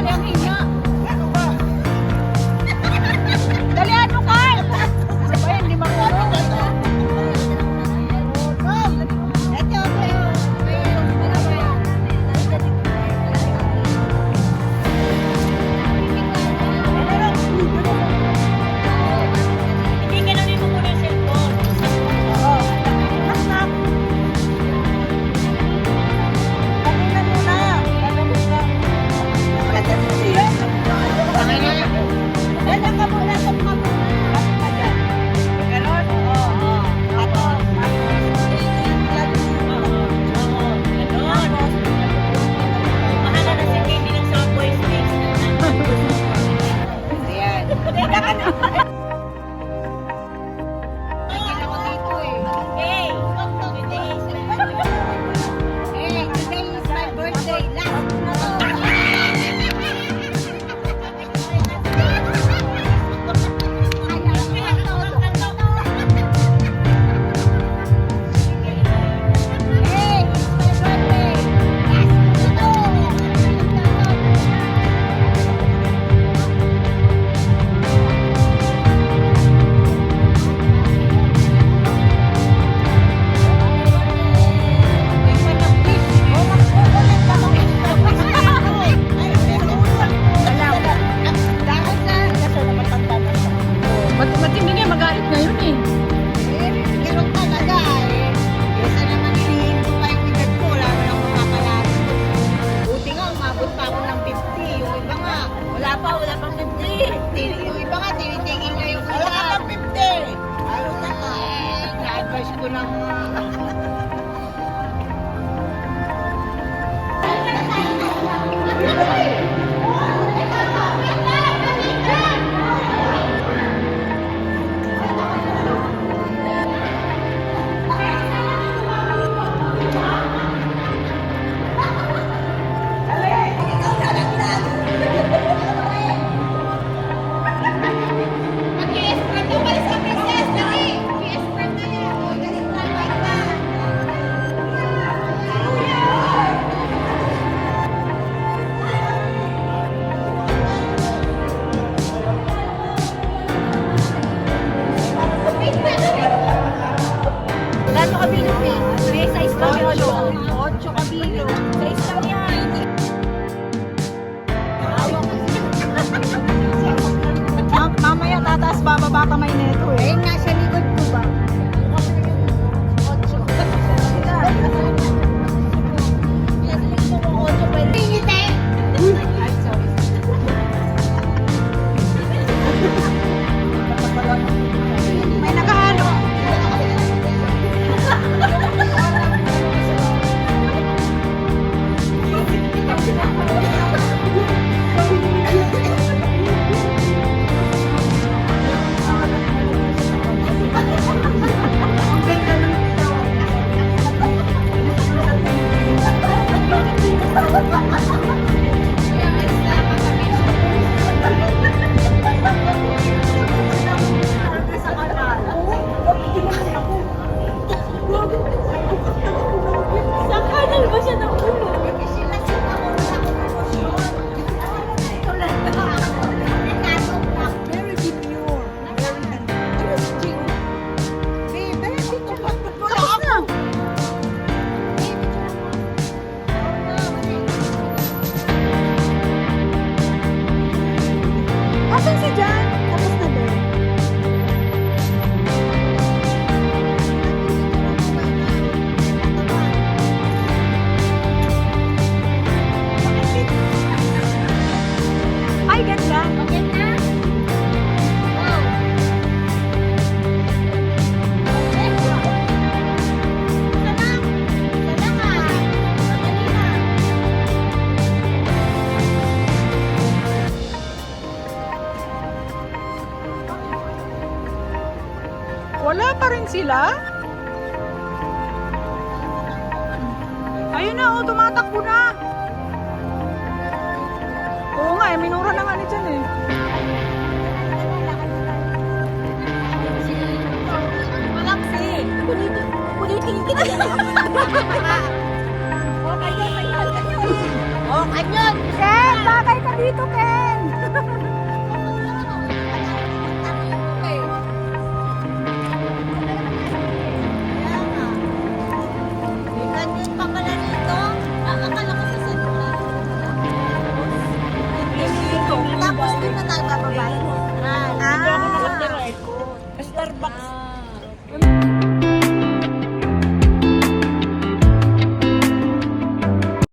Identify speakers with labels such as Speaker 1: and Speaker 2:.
Speaker 1: Dali ang hinya. Dalihan mo, Carl! Ano ba yan? Hindi marunong. Matindi nga magalit ngayon eh.
Speaker 2: Pero talaga eh. Isa naman inihin ko pa yung edad ko. Wala na lang makakalapit. Buti nga, umabot pa ako ng 50. Yung iba nga, wala pang 50. Yung iba nga, tinitingin na yung wala pang 50. Ano na nga eh. Na-advise ko ng...
Speaker 1: Gato kabilo eh. May size kami 8 kabilo. Size lang yan.
Speaker 2: Mamaya tataas bababa kamay nito eh. Ayun nga sa likod ko ba? May nakahalo. Asan si Jan? Tapos na ba? Ay, ganda.
Speaker 1: Maganda. Wow. Salam. Salam ka. Madali na.
Speaker 2: Wala pa rin sila? Ayun na, oh, tumatakbo na. Oo nga, minura na nga ni Jan eh.
Speaker 1: Malaksi. Kulitin kita.
Speaker 2: Oh, kanyon!
Speaker 1: Ken, bagay ka dito, Ken.
Speaker 2: Kaya nga. May kanyon pa pala dito. Akala ko sa Sanura. Tapos di pa tayo bababa.
Speaker 1: Ah.
Speaker 2: Starbucks